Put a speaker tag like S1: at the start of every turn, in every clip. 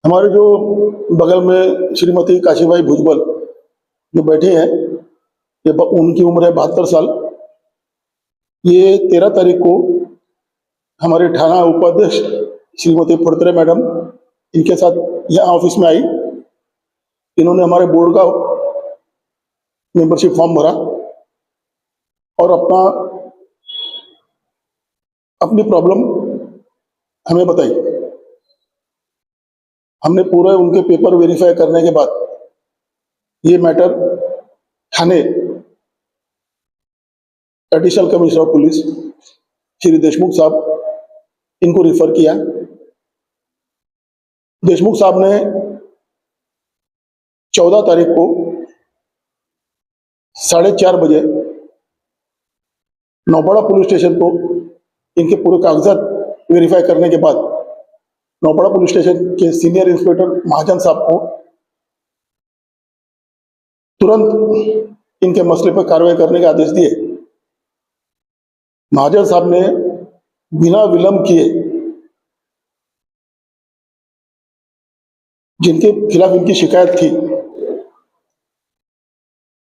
S1: हमारे जो बगल में श्रीमती काशीबाई भुजबल जो बैठे हैं, ये उनकी उम्र है 72 साल। ये 13 तारीख को हमारे थाना उपाध्यक्ष श्रीमती फड़तरे मैडम इनके साथ यहाँ ऑफिस में आई। इन्होंने हमारे बोर्ड का मेंबरशिप फॉर्म भरा और अपनी प्रॉब्लम हमें बताई। हमने पूरा उनके पेपर वेरीफाई करने के बाद ये matter Thane additional commissioner of police Shri Deshmukh साहब इनको रिफर किया। देशमुख साहब ने 14 तारीख को 4:30 बजे नौपाड़ा पुलिस स्टेशन को इनके पूरे कागजात वेरीफाई करने के बाद नौपाड़ा पुलिस स्टेशन के सीनियर इंस्पेक्टर महाजन साहब को तुरंत इनके मसले पर कार्रवाई करने के आदेश दिए। महाजन साहब ने बिना विलंब किए जिनके खिलाफ इनकी शिकायत थी,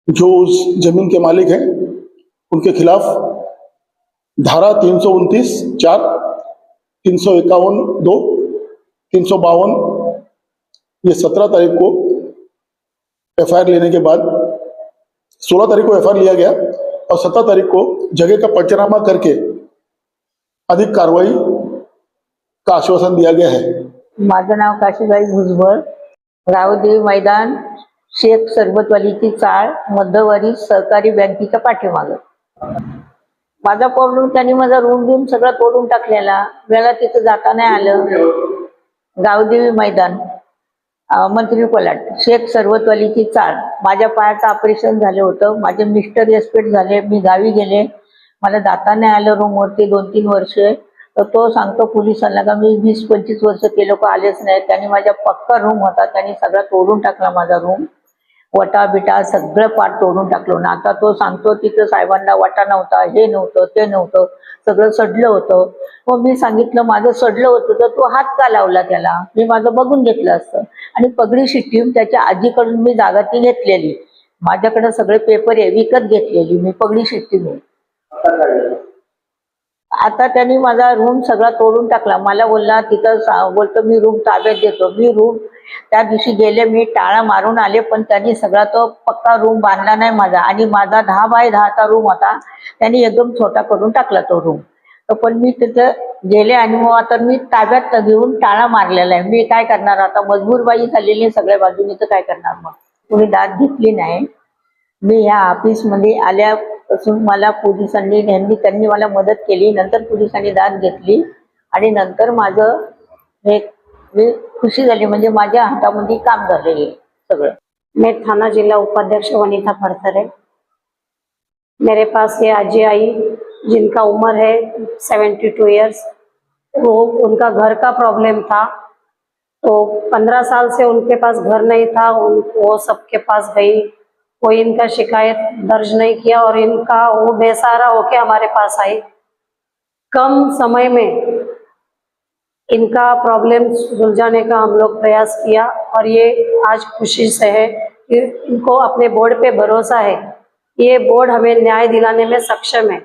S1: जो उस जमीन के मालिक हैं, उनके खिलाफ धारा 329(4), 351(2), 352 ये 17 तारीख को एफआईआर लेने के बाद 16 तारीख को एफआईआर लिया गया और 17 तारीख को जगह का पंचनामा करके अधिक कार्रवाई का आश्वासन दिया गया है।
S2: माझं नाव काशीबाई भुजबळ, रावदेवी मैदान, शेख सरबतवालीची चाळ, मध्यवारी सहकारी बँकेच्या पाठीमागं। माझा प्रॉब्लेम, त्यांनी माझा रूम घेऊन सगळं तोडून टाकलेला, मला तिथं जाता नाही आलं। गावदेवी मैदान, मंत्री पलाट, शेख सरबतवालीची चाळ। माझ्या पायाचं ऑपरेशन झालं होतं, माझे मिस्टर एक्सपायर झाले, मी गावी गेले, मला जाता नाही आलं रूमवरती 2-3 वर्ष। तर तो सांगतो पोलिसांना का मी 20-25 वर्ष ते लोक आलेच नाही। त्यांनी माझा पक्का रूम होता, त्यांनी सगळा तोडून टाकला माझा रूम, वटा बिटा सगळं पाठ तोडून टाकलो ना। आता तो सांगतो तिथं साहेबांना वटा नव्हता, हे नव्हतं, ते नव्हतं, सगळं सडलं होतं। मग मी सांगितलं माझं सडलं होतं तर तो हात का लावला त्याला, मी माझं बघून घेतलं असतं। आणि पगडी शिट्टी त्याच्या आजीकडून मी जागा ती घेतलेली, माझ्याकडे सगळे पेपर आहे, विकत घेतलेली मी पगडी शिट्टी मी। आता त्यांनी माझा रूम सगळा तोडून टाकला। मला बोलला तिथं बोलतो मी रूम ताब्यात देतो। मी रूम त्या दिवशी गेले, मी टाळा मारून आले, पण त्यांनी सगळा तो पक्का रूम बांधला नाही माझा। आणि माझा 10 बाय 10चा रूम होता, त्यांनी एकदम छोटा करून टाकला तो रूम। तर पण मी तिथं गेले आणि मग आता मी ताब्यात घेऊन टाळा मारलेला आहे। मी काय करणार आता, मजबूर बाई झालेली सगळ्या बाजूने, तर काय करणार मग। कोणी दाद घेतली नाही। मी या ऑफिसमध्ये आल्यापासून मला पोलिसांनी त्यांनी मला मदत केली, नंतर पोलिसांनी दाद घेतली आणि नंतर माझं मी खुशी झाली, म्हणजे माझ्या हातामध्ये काम झाले सगळं।
S3: मैं थाना जिला उपाध्यक्ष वनिता फड़तरे। मेरे पास ये अजय आई जिनका उम्र है 72 इयर्स, वो उनका घर का प्रॉब्लम था, तो 15 साल से उनके पास घर नहीं था। वो सबके पास गई, कोई इनका शिकायत दर्ज नहीं किया और इनका वो बेसहारा होके हमारे पास आई। कम समय में इनका प्रॉब्लम सुलझाने का हम लोग प्रयास किया और ये आज खुशी से है कि इनको अपने बोर्ड पे भरोसा है, ये बोर्ड हमें न्याय दिलाने में सक्षम है।